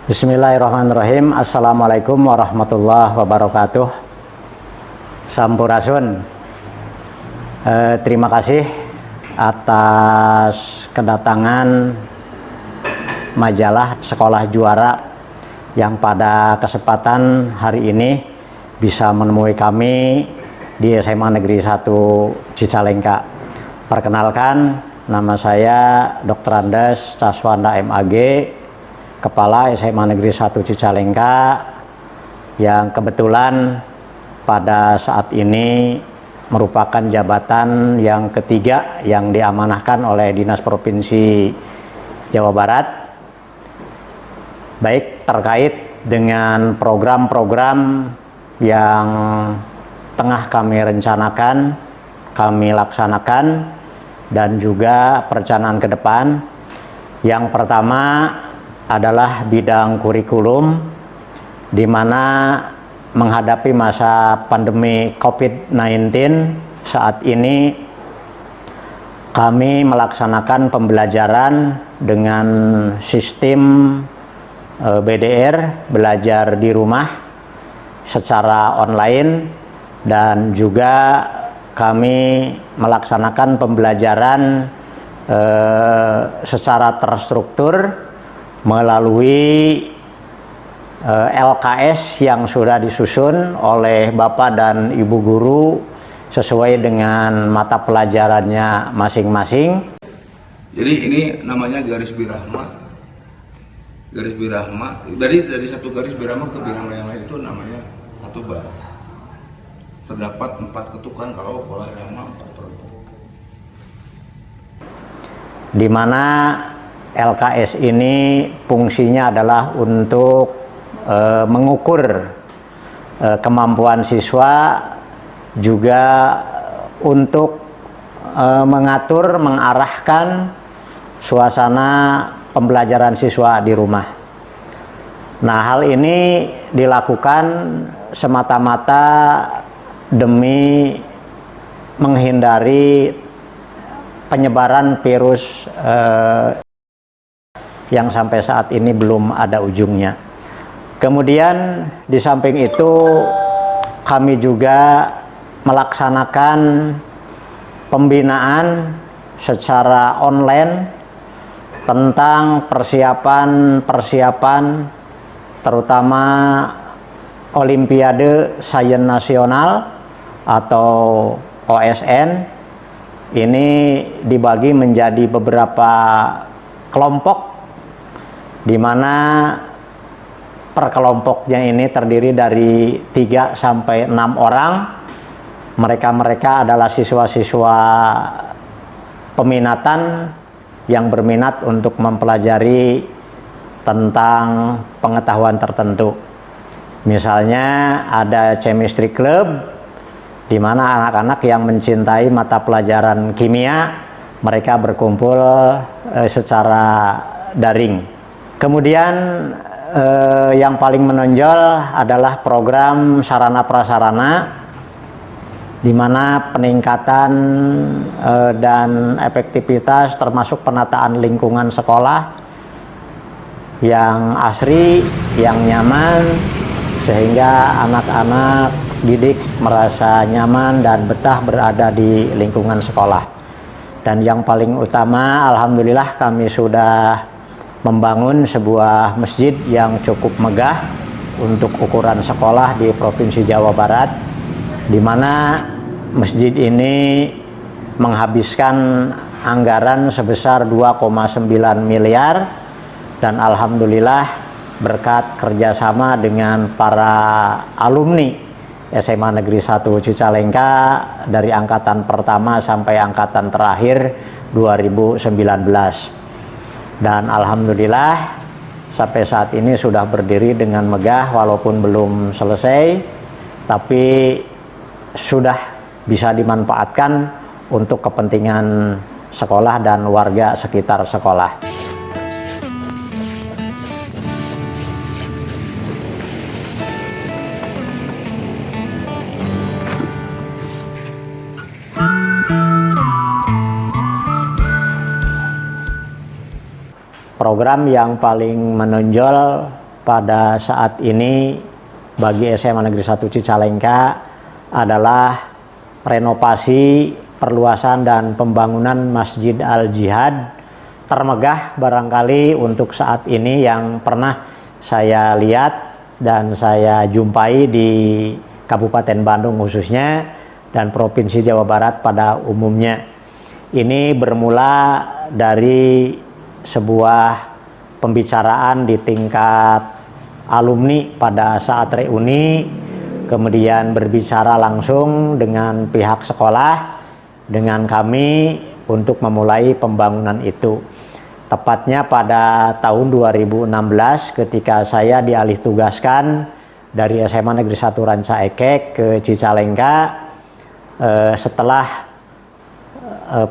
Bismillahirrahmanirrahim. Assalamualaikum warahmatullahi wabarakatuh. Sampurasun. Terima kasih atas kedatangan majalah Sekolah Juara yang pada kesempatan hari ini bisa menemui kami di SMA Negeri 1 Cicalengka. Perkenalkan, nama saya Dr. Andes Caswanda MAG, Kepala SMA Negeri 1 Cicalengka, yang kebetulan pada saat ini merupakan jabatan yang ketiga yang diamanahkan oleh Dinas Provinsi Jawa Barat, baik terkait dengan program-program yang tengah kami rencanakan, kami laksanakan, dan juga perencanaan ke depan. Yang pertama adalah bidang kurikulum, di mana menghadapi masa pandemi COVID-19 saat ini kami melaksanakan pembelajaran dengan sistem BDR, belajar di rumah secara online, dan juga kami melaksanakan pembelajaran secara terstruktur melalui LKS yang sudah disusun oleh Bapak dan Ibu guru sesuai dengan mata pelajarannya masing-masing. Jadi ini namanya garis birahma. Garis birahma dari satu garis birahma ke birahma yang lain itu namanya satu bar. Terdapat 4 ketukan kalau pola birahma 4/4. Di mana LKS ini fungsinya adalah untuk mengukur kemampuan siswa, juga untuk mengatur, mengarahkan suasana pembelajaran siswa di rumah. Nah, hal ini dilakukan semata-mata demi menghindari penyebaran virus yang sampai saat ini belum ada ujungnya. Kemudian di samping itu kami juga melaksanakan pembinaan secara online tentang persiapan terutama Olimpiade Sains Nasional atau OSN. Ini dibagi menjadi beberapa kelompok, di mana per kelompoknya ini terdiri dari 3 sampai 6 orang. Mereka adalah siswa-siswa peminatan yang berminat untuk mempelajari tentang pengetahuan tertentu. Misalnya ada chemistry club, di mana anak-anak yang mencintai mata pelajaran kimia, mereka berkumpul secara daring. Kemudian yang paling menonjol adalah program sarana prasarana, di mana peningkatan dan efektivitas termasuk penataan lingkungan sekolah yang asri, yang nyaman, sehingga anak-anak didik merasa nyaman dan betah berada di lingkungan sekolah. Dan yang paling utama, alhamdulillah kami sudah membangun sebuah masjid yang cukup megah untuk ukuran sekolah di Provinsi Jawa Barat, di mana masjid ini menghabiskan anggaran sebesar 2,9 miliar, dan alhamdulillah berkat kerjasama dengan para alumni SMA Negeri 1 Cicalengka dari angkatan pertama sampai angkatan terakhir 2019. Dan alhamdulillah sampai saat ini sudah berdiri dengan megah, walaupun belum selesai, tapi sudah bisa dimanfaatkan untuk kepentingan sekolah dan warga sekitar sekolah. Program yang paling menonjol pada saat ini bagi SMA Negeri 1 Cicalengka adalah renovasi, perluasan dan pembangunan Masjid Al-Jihad termegah barangkali untuk saat ini yang pernah saya lihat dan saya jumpai di Kabupaten Bandung khususnya dan Provinsi Jawa Barat pada umumnya. Ini bermula dari sebuah pembicaraan di tingkat alumni pada saat reuni, kemudian berbicara langsung dengan pihak sekolah, dengan kami untuk memulai pembangunan itu. Tepatnya pada tahun 2016 ketika saya dialih tugaskan dari SMA Negeri 1 Ranca Ekek ke Cicalengka, setelah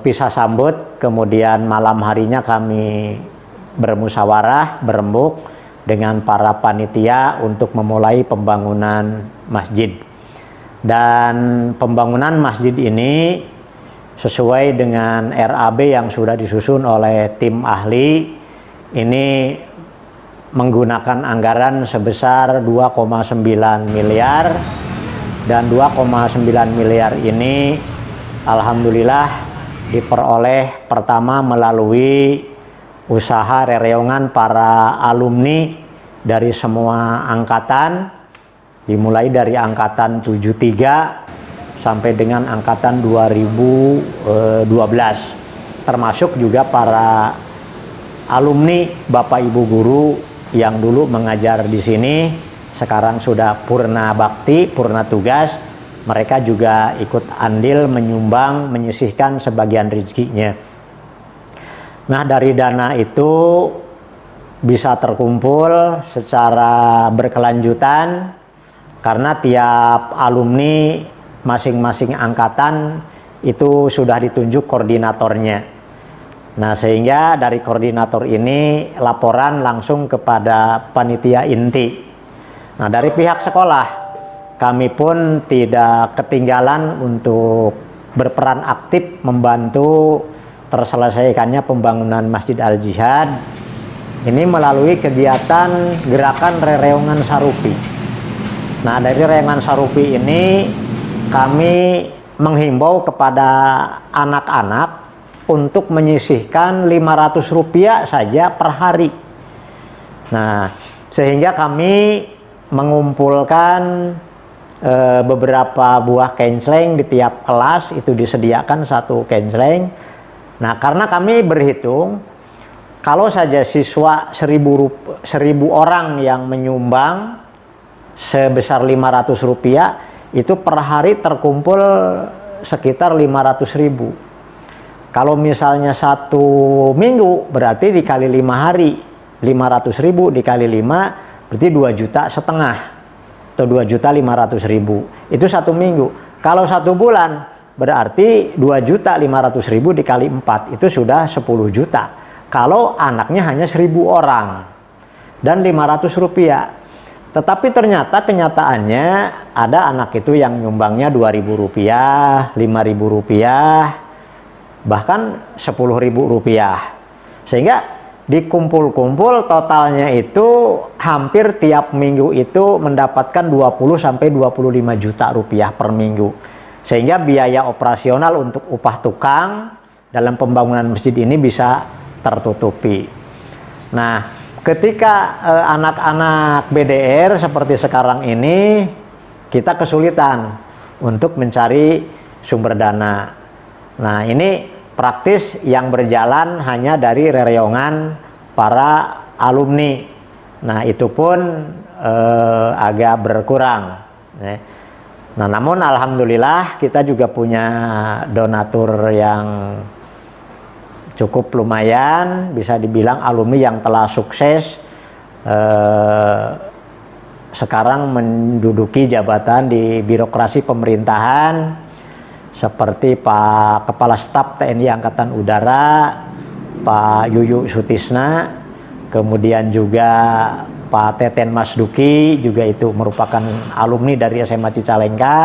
pisah sambut, kemudian malam harinya kami bermusyawarah, berembuk dengan para panitia untuk memulai pembangunan masjid. Dan pembangunan masjid ini sesuai dengan RAB yang sudah disusun oleh tim ahli, ini menggunakan anggaran sebesar 2,9 miliar, dan 2,9 miliar ini alhamdulillah diperoleh pertama melalui usaha rereongan para alumni dari semua angkatan, dimulai dari angkatan 73 sampai dengan angkatan 2012, termasuk juga para alumni Bapak Ibu guru yang dulu mengajar di sini, sekarang sudah purna bakti, purna tugas. Mereka juga ikut andil menyumbang, menyisihkan sebagian rezekinya. Nah, dari dana itu bisa terkumpul secara berkelanjutan karena tiap alumni masing-masing angkatan itu sudah ditunjuk koordinatornya. Nah, sehingga dari koordinator ini laporan langsung kepada panitia inti. Nah, dari pihak sekolah kami pun tidak ketinggalan untuk berperan aktif membantu terselesaikannya pembangunan Masjid Al-Jihad ini melalui kegiatan gerakan rereongan sarupi. Nah, dari rereongan sarupi ini kami menghimbau kepada anak-anak untuk menyisihkan Rp500 saja per hari. Nah, sehingga kami mengumpulkan beberapa buah kenceleng di tiap kelas, itu disediakan satu kenceleng. Nah, karena kami berhitung kalau saja siswa 1.000 orang yang menyumbang sebesar Rp500, itu per hari terkumpul sekitar 500.000. Kalau misalnya 1 minggu berarti dikali 5 hari, 500.000 dikali 5 berarti 2,5 juta atau 2.500.000. Itu 1 minggu. Kalau 1 bulan berarti 2.500.000 dikali 4 itu sudah 10 juta. Kalau anaknya hanya 1.000 orang dan Rp500. Tetapi ternyata kenyataannya ada anak itu yang nyumbangnya Rp2.000, Rp5.000, bahkan Rp10.000. Sehingga dikumpul-kumpul totalnya itu hampir tiap minggu itu mendapatkan 20 sampai 25 juta rupiah per minggu. Sehingga biaya operasional untuk upah tukang dalam pembangunan masjid ini bisa tertutupi. Nah, ketika anak-anak BDR seperti sekarang ini, kita kesulitan untuk mencari sumber dana. Nah, ini praktis yang berjalan hanya dari rereongan para alumni. Nah, itu pun agak berkurang. Nah, namun alhamdulillah kita juga punya donatur yang cukup lumayan, bisa dibilang alumni yang telah sukses sekarang menduduki jabatan di birokrasi pemerintahan, seperti Pak Kepala Staf TNI Angkatan Udara, Pak Yuyu Sutisna, kemudian juga Pak Teten Masduki, juga itu merupakan alumni dari SMA Cicalengka.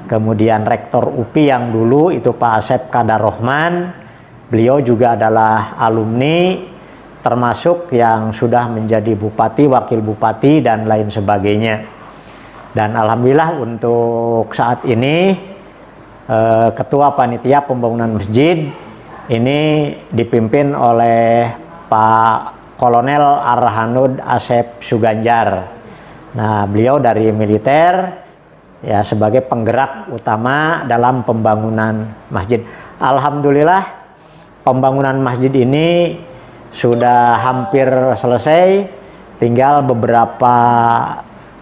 Kemudian Rektor UPI yang dulu itu Pak Asep Kadar Rohman, beliau juga adalah alumni. termasuk yang sudah menjadi bupati, wakil bupati, dan lain sebagainya. Dan alhamdulillah untuk saat ini Ketua Panitia Pembangunan Masjid ini dipimpin oleh Pak Kolonel Arhanud Asep Suganjar. Nah, beliau dari militer ya sebagai penggerak utama dalam pembangunan masjid. Alhamdulillah pembangunan masjid ini sudah hampir selesai, tinggal beberapa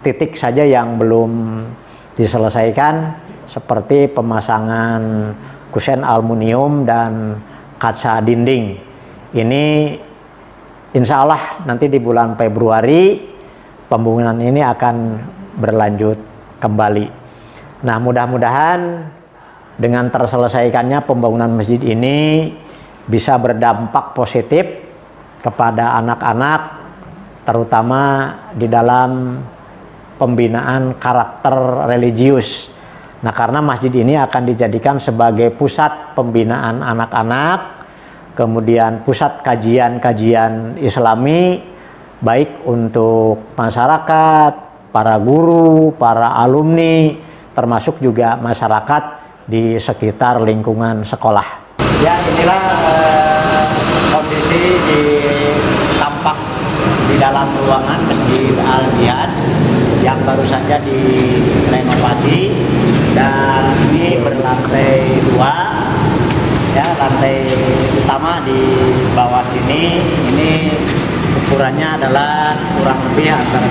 titik saja yang belum diselesaikan, seperti pemasangan kusen aluminium dan kaca dinding. Ini insya Allah nanti di bulan Februari pembangunan ini akan berlanjut kembali. Nah, mudah-mudahan dengan terselesaikannya pembangunan masjid ini bisa berdampak positif kepada anak-anak, terutama di dalam pembinaan karakter religius. Nah, karena masjid ini akan dijadikan sebagai pusat pembinaan anak-anak, kemudian pusat kajian-kajian Islami, baik untuk masyarakat, para guru, para alumni, termasuk juga masyarakat di sekitar lingkungan sekolah. Ya, inilah kondisi di tampak di dalam ruangan Masjid Al-Jihad yang baru saja direnovasi, dan ini berlantai 2 ya, lantai utama di bawah sini. Ini ukurannya adalah kurang lebih antara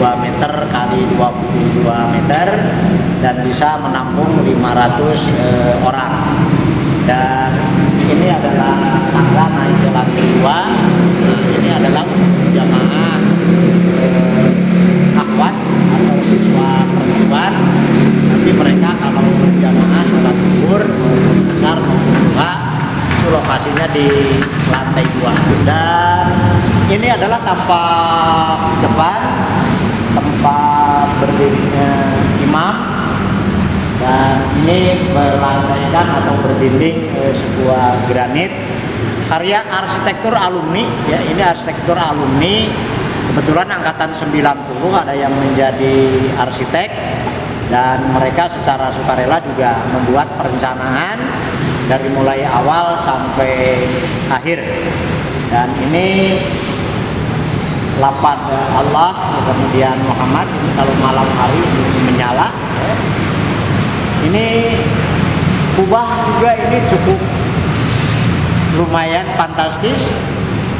22 meter kali 22 meter dan bisa menampung 500 orang. Dan ini adalah tangga naik ke lantai 2. Ini adalah jamaah akhwat atau siswa perempuan. Nanti mereka kalau berjamaah sholat zuhur, asar maupun duha, itu lokasinya di lantai 2. Dan ini adalah tampak depan, tempat berdirinya imam. Dan ini berlantaikan atau berdinding sebuah granit karya arsitektur alumni ya. Ini arsitektur alumni, kebetulan angkatan 90 ada yang menjadi arsitek, dan mereka secara sukarela juga membuat perencanaan dari mulai awal sampai akhir. Dan ini lapad Allah kemudian Muhammad, ini kalau malam hari menyala ya. Ini kubah juga ini cukup lumayan fantastis,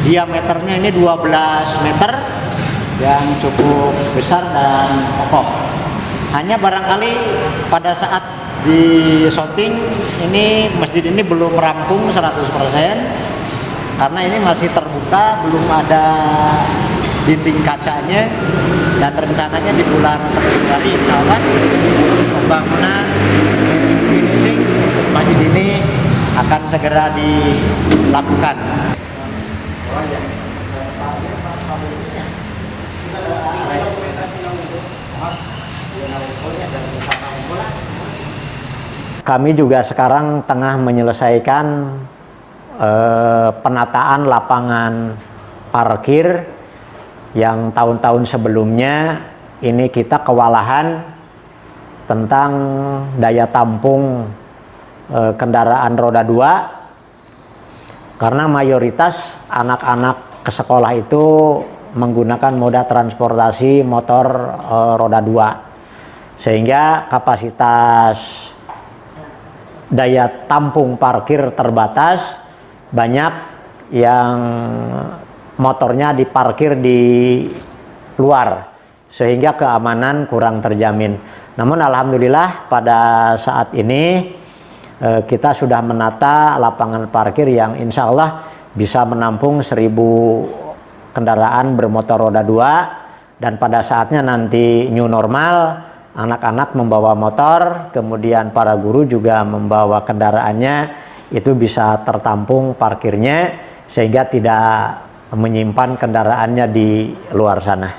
diameternya ini 12 meter yang cukup besar dan kokoh. Hanya barangkali pada saat di syuting ini masjid ini belum rampung 100%, karena ini masih terbuka, belum ada dinding kacanya, dan rencananya di bulan Februari insya Allah pembangunan finishing masjid ini akan segera dilakukan. Kami juga sekarang tengah menyelesaikan penataan lapangan parkir yang tahun-tahun sebelumnya ini kita kewalahan tentang daya tampung kendaraan roda 2, karena mayoritas anak-anak ke sekolah itu menggunakan moda transportasi motor roda 2, sehingga kapasitas daya tampung parkir terbatas. Banyak yang motornya diparkir di luar, sehingga keamanan kurang terjamin. Namun alhamdulillah pada saat ini kita sudah menata lapangan parkir yang insya Allah bisa menampung 1000 kendaraan bermotor roda 2, dan pada saatnya nanti new normal, anak-anak membawa motor, kemudian para guru juga membawa kendaraannya, itu bisa tertampung parkirnya sehingga tidak menyimpan kendaraannya di luar sana.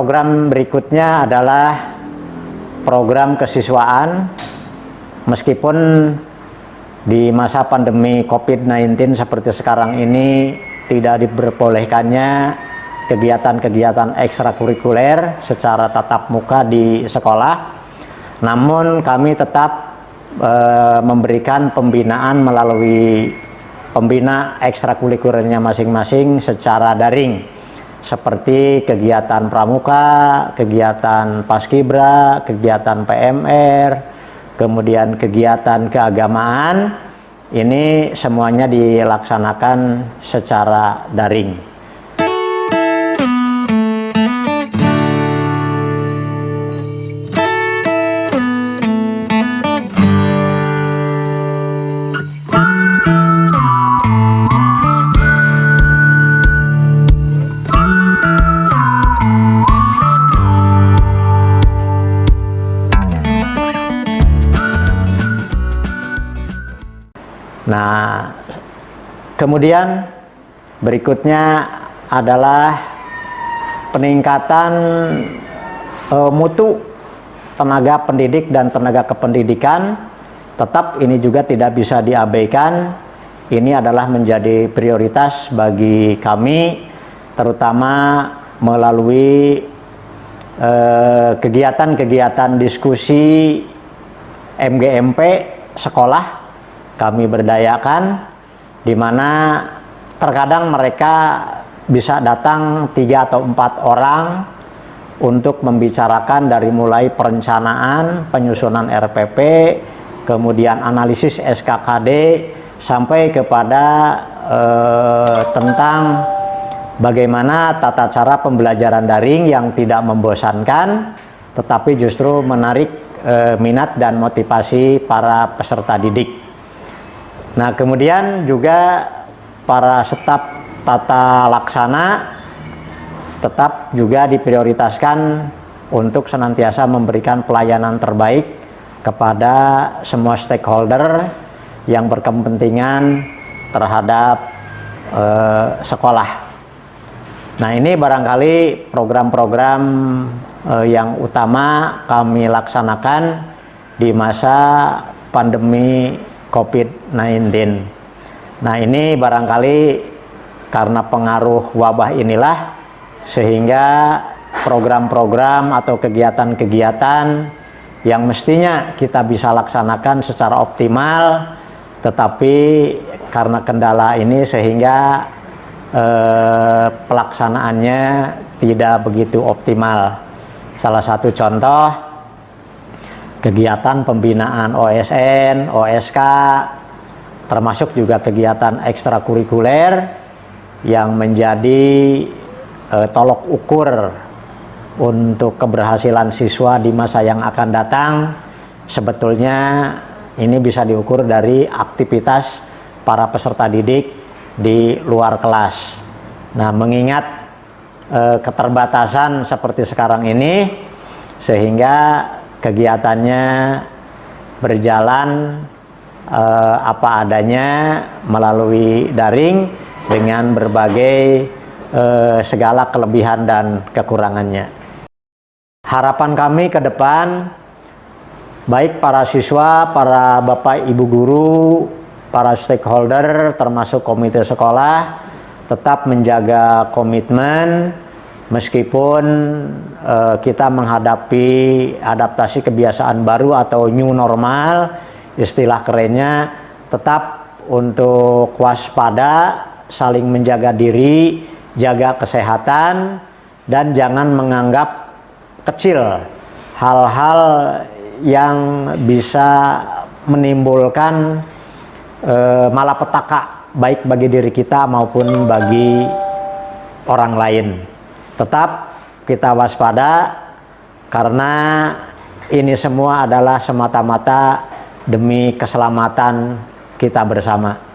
program berikutnya adalah program kesiswaan. Meskipun di masa pandemi COVID-19 seperti sekarang ini tidak diperbolehkannya kegiatan-kegiatan ekstrakurikuler secara tatap muka di sekolah, namun kami tetap memberikan pembinaan melalui pembina ekstrakurikulernya masing-masing secara daring, seperti kegiatan pramuka, kegiatan paskibra, kegiatan PMR, kemudian kegiatan keagamaan. Ini semuanya dilaksanakan secara daring. Nah, kemudian berikutnya adalah peningkatan mutu tenaga pendidik dan tenaga kependidikan. Tetap ini juga tidak bisa diabaikan. Ini adalah menjadi prioritas bagi kami, terutama melalui kegiatan-kegiatan diskusi MGMP sekolah. Kami berdayakan, di mana terkadang mereka bisa datang 3 atau 4 orang untuk membicarakan dari mulai perencanaan, penyusunan RPP, kemudian analisis SKKD, sampai kepada tentang bagaimana tata cara pembelajaran daring yang tidak membosankan, tetapi justru menarik minat dan motivasi para peserta didik. Nah, kemudian juga para staf tata laksana tetap juga diprioritaskan untuk senantiasa memberikan pelayanan terbaik kepada semua stakeholder yang berkepentingan terhadap sekolah. Nah, ini barangkali program-program yang utama kami laksanakan di masa pandemi COVID-19. Nah, ini barangkali karena pengaruh wabah inilah sehingga program-program atau kegiatan-kegiatan yang mestinya kita bisa laksanakan secara optimal, tetapi karena kendala ini sehingga pelaksanaannya tidak begitu optimal. Salah satu contoh, kegiatan pembinaan OSN, OSK, termasuk juga kegiatan ekstrakurikuler yang menjadi tolok ukur untuk keberhasilan siswa di masa yang akan datang. Sebetulnya ini bisa diukur dari aktivitas para peserta didik di luar kelas. Nah, mengingat keterbatasan seperti sekarang ini, sehingga kegiatannya berjalan apa adanya melalui daring dengan berbagai segala kelebihan dan kekurangannya. Harapan kami ke depan, baik para siswa, para bapak ibu guru, para stakeholder termasuk komite sekolah tetap menjaga komitmen. Meskipun kita menghadapi adaptasi kebiasaan baru atau new normal, istilah kerennya, tetap untuk waspada, saling menjaga diri, jaga kesehatan, dan jangan menganggap kecil hal-hal yang bisa menimbulkan malapetaka baik bagi diri kita maupun bagi orang lain. Tetap kita waspada, karena ini semua adalah semata-mata demi keselamatan kita bersama.